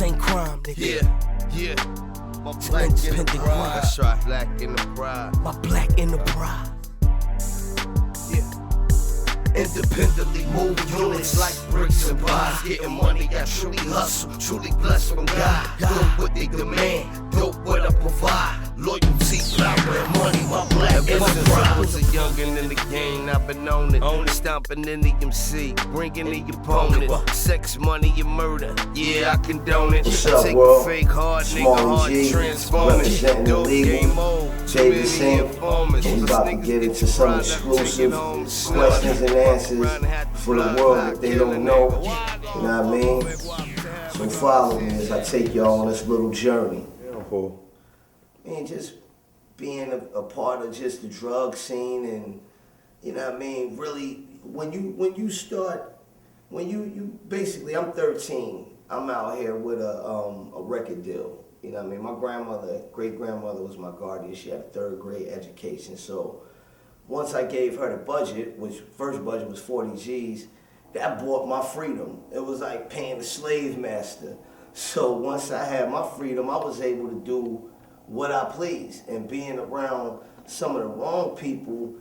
This ain't crime, nigga. Yeah. My black in the pride. That's right, black in the pride. My black in the pride. Independently move units like bricks and pies. Getting money, I truly hustle, truly blessed from God. Dope what they demand, dope what I provide. Loyalty, flower, and money, my black in the pride. I was a youngin' in the game, I've been on it. Stomping in the MC, bringing the opponent. Sex, money, and murder, yeah, I condone it. What's up, take world? a fake hard nigga, Small hard G, transform it. representing the Dope legal. game old, Davidson. We about to get into some exclusive questions and answers for the world that they don't know. You know what I mean? So follow me as I take y'all on this little journey. And just being a part of just the drug scene, and you know what I mean, really when you basically, I'm 13. I'm out here with a record deal. You know what I mean? My grandmother, great-grandmother was my guardian. She had a 3rd grade education. So once I gave her the budget, which first budget was 40 G's, that bought my freedom. It was like paying the slave master. So once I had my freedom, I was able to do what I please. And being around some of the wrong people,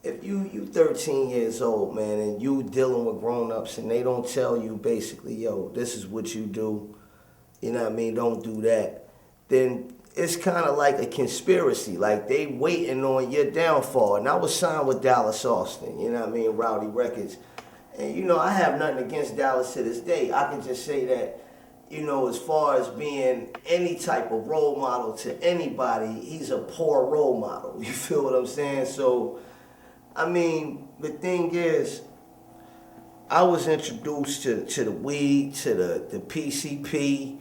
if you 13 years old, man, and you dealing with grown-ups and they don't tell you basically, yo, this is what you do, you know what I mean, don't do that, then it's kind of like a conspiracy. Like, they waiting on your downfall. And I was signed with Dallas Austin, you know what I mean, Rowdy Records. And, you know, I have nothing against Dallas to this day. I can just say that, you know, as far as being any type of role model to anybody, he's a poor role model. You feel what I'm saying? So, I mean, the thing is, I was introduced to the weed, to the PCP.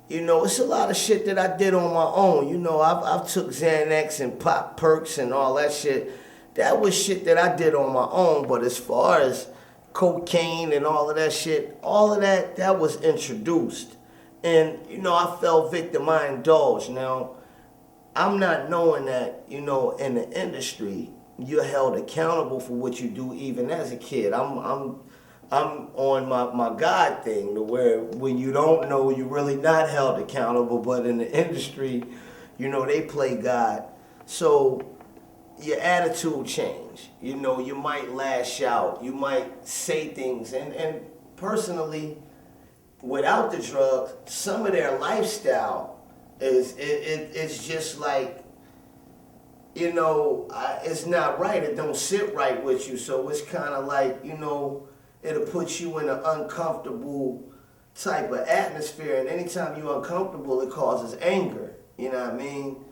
You know, it's a lot of shit that I did on my own. You know, I've took Xanax and pop perks and all that shit. That was shit that I did on my own. But as far as cocaine and all of that shit, all of that was introduced. And, you know, I fell victim, I indulged. Now, I'm not knowing that, you know, in the industry, you're held accountable for what you do even as a kid. I'm on my God thing, to where when you don't know, you're really not held accountable. But in the industry, you know, they play God. So your attitude change. You know, you might lash out. You might say things. And personally, without the drugs, some of their lifestyle is it's just like, you know, it's not right. It don't sit right with you. So it's kind of like, you know, it'll put you in an uncomfortable type of atmosphere. And anytime you're uncomfortable, it causes anger. You know what I mean?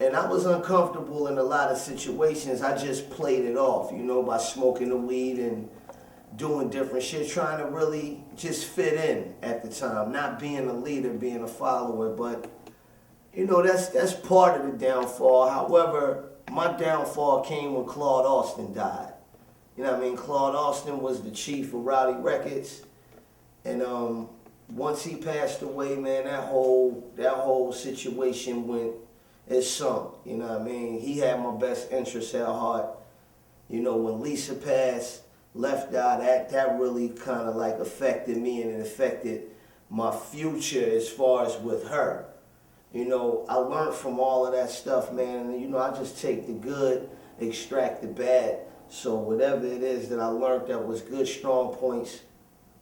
And I was uncomfortable in a lot of situations. I just played it off, you know, by smoking the weed and doing different shit, trying to really just fit in at the time. Not being a leader, being a follower, but you know, that's part of the downfall. However, my downfall came when Claude Austin died. You know what I mean? Claude Austin was the chief of Rowdy Records. And once he passed away, man, that whole situation it sunk. You know what I mean? He had my best interests at heart. You know, when Lisa passed, Left Eye, that really kind of like affected me, and it affected my future as far as with her. You know, I learned from all of that stuff, man, and you know, I just take the good, extract the bad. So whatever it is that I learned that was good, strong points,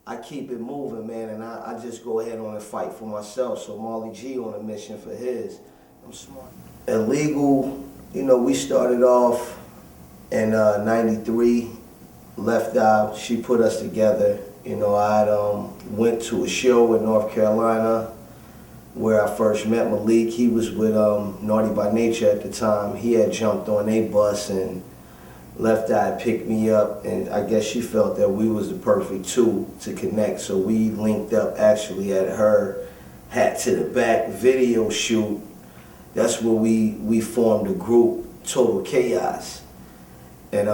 I keep it moving, man, and I just go ahead on and fight for myself. So Mally G on a mission for his. I'm smart. Illegal, you know, we started off in 93, Left Eye, she put us together. You know, I went to a show in North Carolina where I first met Malik. He was with Naughty by Nature at the time. He had jumped on a bus and Left Eye picked me up, and I guess she felt that we was the perfect two to connect. So we linked up actually at her Hat to the Back video shoot. That's where we formed a group, Total Chaos. And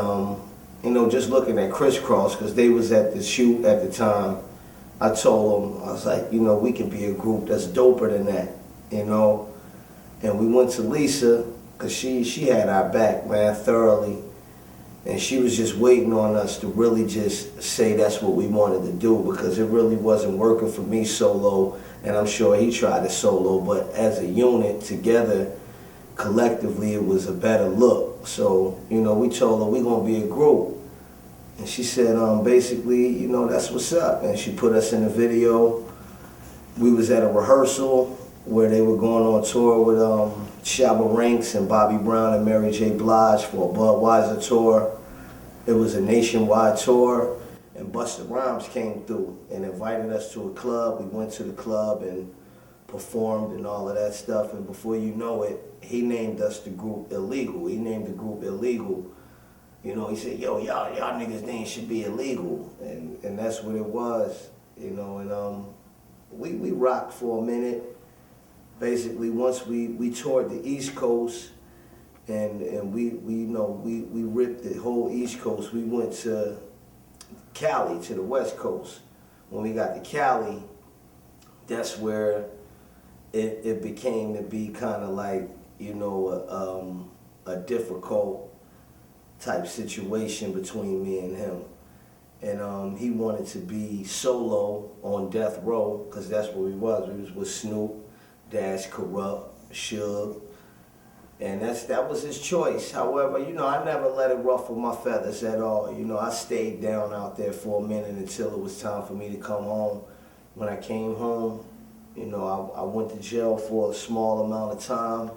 you know, just looking at Crisscross, because they was at the shoot at the time, I told them, I was like, you know, we can be a group that's doper than that, you know. And we went to Lisa, because she had our back, man, thoroughly. And she was just waiting on us to really just say that's what we wanted to do, because it really wasn't working for me solo, and I'm sure he tried it solo, but as a unit together, collectively, it was a better look. So, you know, we told her we're gonna be a group. And she said, basically, you know, that's what's up. And she put us in a video. We was at a rehearsal where they were going on tour with Shabba Ranks and Bobby Brown and Mary J. Blige for a Budweiser tour. It was a nationwide tour, and Busta Rhymes came through and invited us to a club. We went to the club and performed and all of that stuff, and before you know it, he named us the group Illegal. He named the group Illegal. You know, he said, yo, y'all niggas' name should be Illegal, and that's what it was, you know, and we rocked for a minute. Basically, once we toured the East Coast, and we ripped the whole East Coast. We went to Cali, to the West Coast. When we got to Cali, that's where it became to be kind of like, you know, a difficult type situation between me and him. And he wanted to be solo on Death Row, because that's where we was. We was with Snoop, Dash, Corrupt, Suge. And that was his choice. However, you know, I never let it ruffle my feathers at all. You know, I stayed down out there for a minute until it was time for me to come home. When I came home, you know, I went to jail for a small amount of time,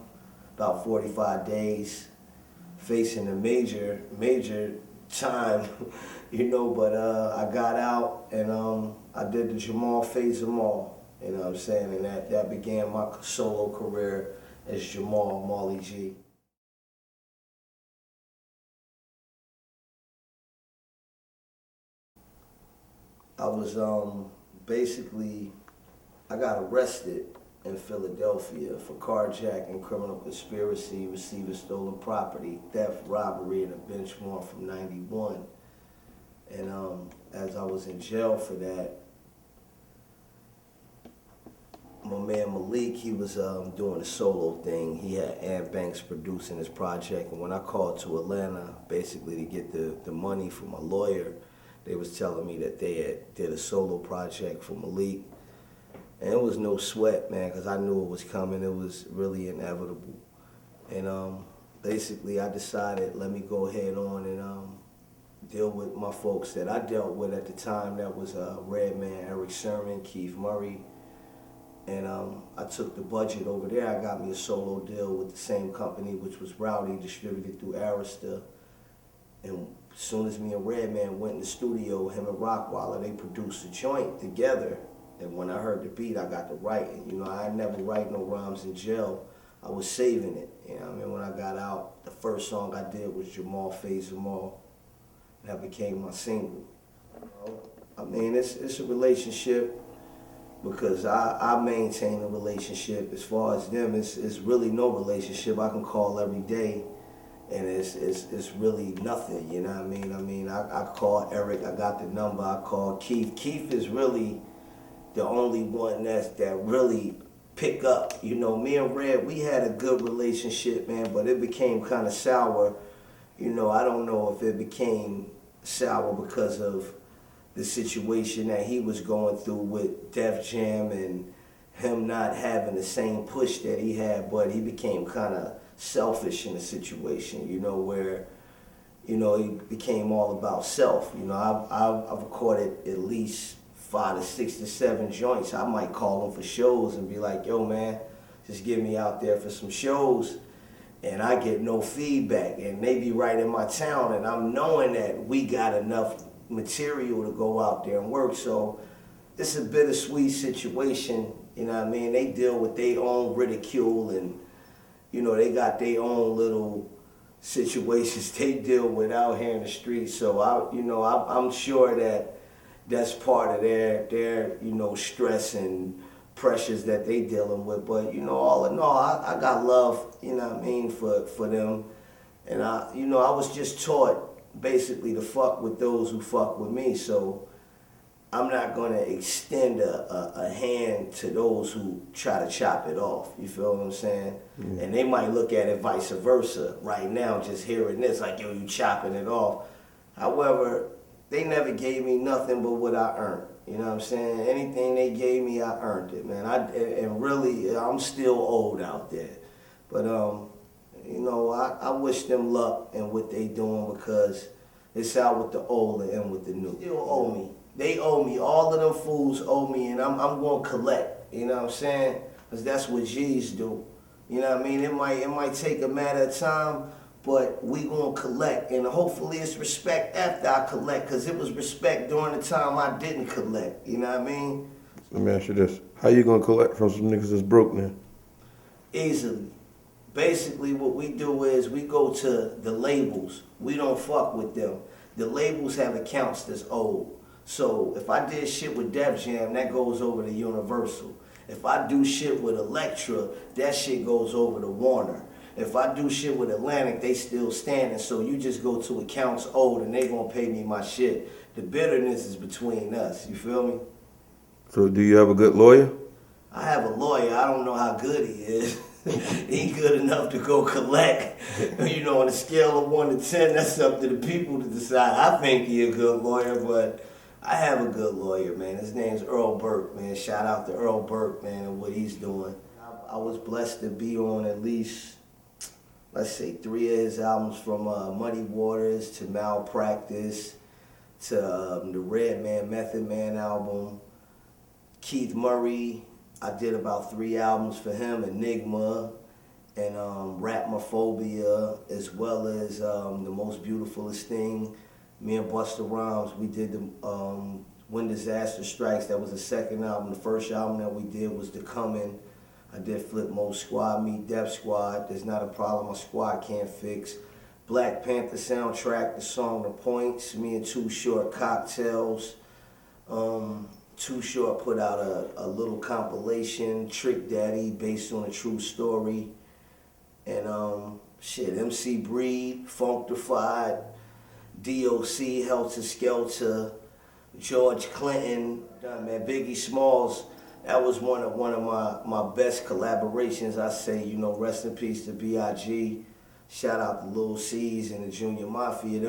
about 45 days, facing a major time, you know, but I got out and I did the Jamal Jamal, you know what I'm saying? And that began my solo career as Jamal Mally G. I was basically, I got arrested in Philadelphia for carjacking, criminal conspiracy, receiving stolen property, theft, robbery, and a bench warrant from '91. And as I was in jail for that, my man Malik, he was doing a solo thing. He had Ant Banks producing his project, and when I called to Atlanta, basically to get the money from my lawyer, they was telling me that they had did a solo project for Malik. And it was no sweat, man, because I knew it was coming. It was really inevitable. And basically I decided, let me go ahead on and deal with my folks that I dealt with at the time. That was Redman, Eric Sermon, Keith Murray. And I took the budget over there. I got me a solo deal with the same company, which was Rowdy, distributed through Arista. And as soon as me and Redman went in the studio, him and Rockwaller, they produced a joint together. And when I heard the beat, I got to writing. You know, I never write no rhymes in jail. I was saving it. You know what I mean? When I got out, the first song I did was Jamal Jamal. That became my single. You know? I mean, it's a relationship, because I maintain a relationship. As far as them, it's really no relationship. I can call every day, and it's really nothing, you know what I mean? I call Eric, I got the number, I call Keith. Keith is really the only one that really pick up. You know, me and Red, we had a good relationship, man, but it became kind of sour. You know, I don't know if it became sour because of the situation that he was going through with Def Jam and him not having the same push that he had, but he became kind of selfish in the situation, you know, where, you know, he became all about self. You know, I've recorded at least 5 to 6 to 7 joints. I might call him for shows and be like, yo, man, just get me out there for some shows. And I get no feedback, and they be right in my town, and I'm knowing that we got enough material to go out there and work. So it's a bittersweet situation, you know what I mean? They deal with their own ridicule, and, you know, they got their own little situations they deal with out here in the streets. So I'm sure that that's part of their you know, stress and pressures that they dealing with. But, you know, all in all, I got love, you know what I mean, for them. And I was just taught basically to fuck with those who fuck with me. So, I'm not going to extend a hand to those who try to chop it off. You feel what I'm saying? Mm. And they might look at it vice versa right now, just hearing this, like, yo, you chopping it off. However, they never gave me nothing but what I earned. You know what I'm saying? Anything they gave me, I earned it, man. And really, I'm still old out there. But, you know, I wish them luck in what they doing, because it's out with the old and with the new. They still owe me. They owe me. All of them fools owe me, and I'm going to collect. You know what I'm saying? Because that's what G's do. You know what I mean? It might take a matter of time, but we going to collect. And hopefully it's respect after I collect, because it was respect during the time I didn't collect. You know what I mean? Let me ask you this. How you going to collect from some niggas that's broke now? Easily. Basically, what we do is we go to the labels. We don't fuck with them. The labels have accounts that's old. So if I did shit with Def Jam, that goes over to Universal. If I do shit with Elektra, that shit goes over to Warner. If I do shit with Atlantic, they still standing. So you just go to accounts old and they gonna pay me my shit. The bitterness is between us, you feel me? So do you have a good lawyer? I have a lawyer. I don't know how good he is. He good enough to go collect. You know, on a scale of 1 to 10, that's up to the people to decide. I think he a good lawyer, but I have a good lawyer, man. His name's Earl Burke, man. Shout out to Earl Burke, man, and what he's doing. I was blessed to be on at least, let's say, 3 of his albums, from Muddy Waters to Malpractice to the Red Man, Method Man album. Keith Murray, I did about 3 albums for him, Enigma, and Rapmophobia, as well as The Most Beautifulest Thing. Me and Busta Rhymes, we did the When Disaster Strikes. That was the 2nd album. The first album that we did was The Coming. I did Flip Mode Squad, Meet Def Squad, There's Not a Problem My Squad Can't Fix. Black Panther soundtrack, the song The Points. Me and Too Short, Cocktails. Too Short put out a little compilation, Trick Daddy, based on a true story. And shit, MC Breed, Functified, DOC, Helter Skelter, George Clinton, man, Biggie Smalls. That was one of my best collaborations. I say, you know, rest in peace to B.I.G. Shout out to Lil C's and the Junior Mafia.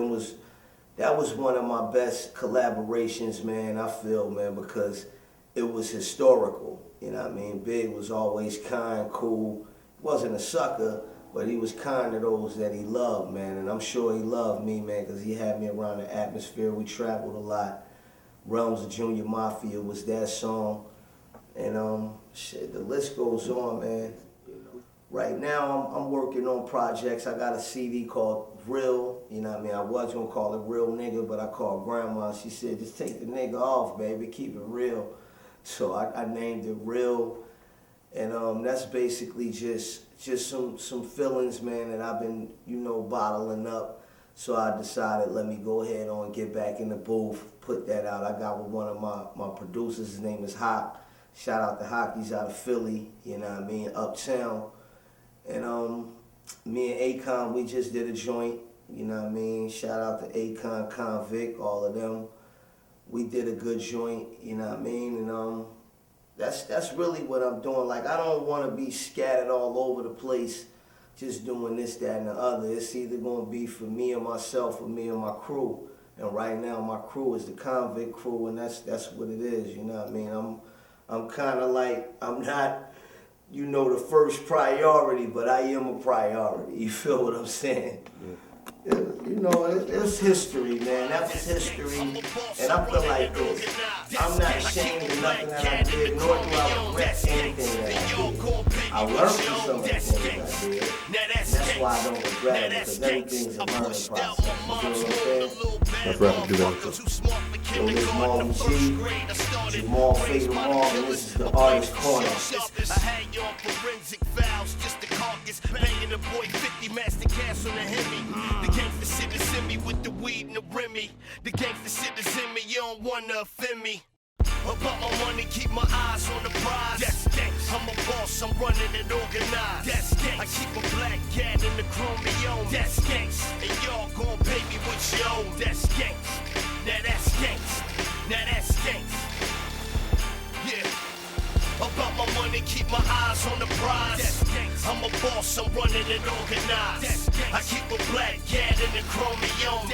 That was one of my best collaborations, man, I feel, man, because it was historical. You know what I mean? Big was always kind, cool. He wasn't a sucker, but he was kind to those that he loved, man. And I'm sure he loved me, man, because he had me around the atmosphere. We traveled a lot. Realms of Junior Mafia was that song. And shit, the list goes on, man. Right now, I'm working on projects. I got a CD called Real, you know what I mean? I was gonna call it Real Nigga, but I called Grandma. She said, just take the nigga off, baby, keep it real. So I named it Real. And that's basically just some feelings, man, that I've been, you know, bottling up. So I decided, let me go ahead and get back in the booth, put that out. I got with one of my producers. His name is Hawk. Shout out to Hawk. He's out of Philly, you know what I mean, uptown. And me and Akon, we just did a joint, you know what I mean? Shout out to Akon, Convict, all of them. We did a good joint, you know what I mean? And that's really what I'm doing. Like, I don't want to be scattered all over the place just doing this, that, and the other. It's either going to be for me and myself or me and my crew. And right now, my crew is the Convict crew, and that's what it is, you know what I mean? I'm kind of like, I'm not, you know, the first priority, but I am a priority. You feel what I'm saying? Yeah. You know, it's history, man. That was history. And I feel like this. I'm not ashamed of nothing that I did, nor do I regret anything that I did. I learned from some of the things I did. And that's why I don't regret it, because everything's a learning process. You feel what I'm saying? That's right, do that. So this Molly G, Jamal Fatal Mall, and this is the Artist Corner. I had you on forensic files, just the carcass, banging the boy 50, master cash on the Hemi. The gangsta shit is in me with the weed and the Remy. The gangsta shit is in me, you don't wanna offend me. About my money, keep my eyes on the prize. That's gangs. I'm a boss, I'm running it organized. That's gangs. I keep a black cat in the chromium. That's gangs. And y'all gon' pay me what you owe. That's gangs. Now that's gangs. Now that's gangs. money, keep my eyes on the prize. I'm a boss, I'm running it organized. I keep a black cat in the chromium.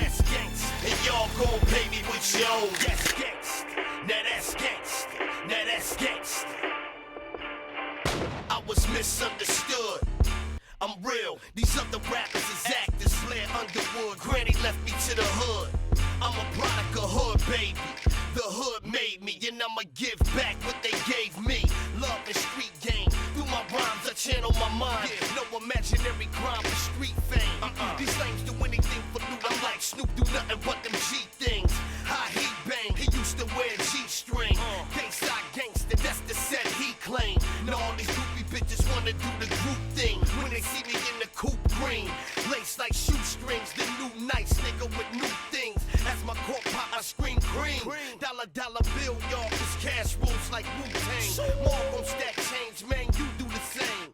And y'all gon' pay me with your own. That's gangsta. Now that's gangsta. Now that's gangsta. I was misunderstood. I'm real. These other rappers is actors. Flair Underwood. Granny left me to the hood. I'm a product of hood, baby. The hood made me, and I'ma give back what they gave me. Love and street game. Through my rhymes, I channel my mind. No imaginary crime for street fame. These lames do anything for loot. I'm like Snoop, do nothing but them G things. High heat bang, he used to wear G-string. Gangside gangster, that's the set he claimed. Now all these groupie bitches wanna do the group thing. When they see me in the coupe green, lace like shoestrings. The new nice nigga with new things. As my corp pop, I scream cream. Dollar bill, y'all, cause cash rules like Wu-Tang. More gon' stack change, man, you do the same.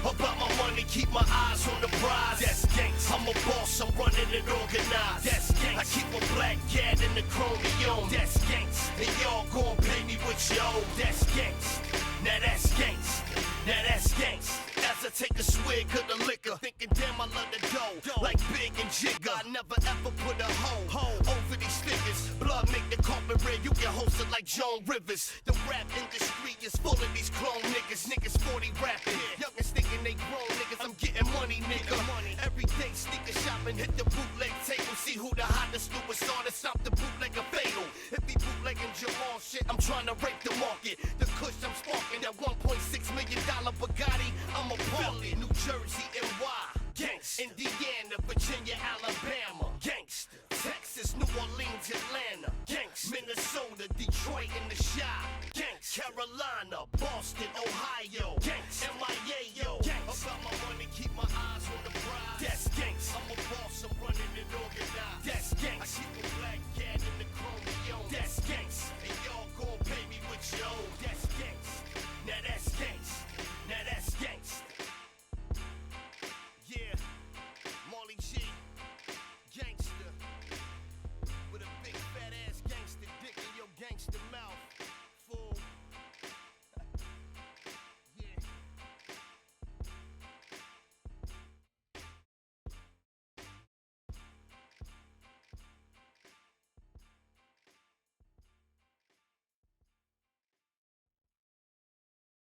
About my money, keep my eyes on the prize. That's gangsta. I'm a boss, I'm running it organized. That's gangsta. I keep a black cat in the chromium. That's gangsta. And y'all gon' pay me with your own. That's gangsta. Now that's gangsta. Now that's gangsta. As I take a swig of the liquor, thinking damn I love the dough, like Big and Jigga. I never ever put a hoe over these figures. Blood make the carpet red, you get hosted like Joan Rivers. The rap industry is full of these clone niggas. Niggas 40 rapping, youngins thinking they grown niggas. I'm getting money, nigga. Every day sneaker shopping, hit the bootleg table. See who the hottest newest artist. Stop the bootlegger fatal. If he bootlegging Jamal shit, I'm trying to rape the market. The kush I'm sparking, that $1.6 million Bugatti. I'm a Philly, New Jersey, NY, gangsta. Indiana, Virginia, Alabama, gangsta. Texas, New Orleans, Atlanta, gangsta. Minnesota, Detroit, and the Chi, gangsta. Carolina, Boston, Ohio, gangsta. MIA, yo, gangsta. About my money, keep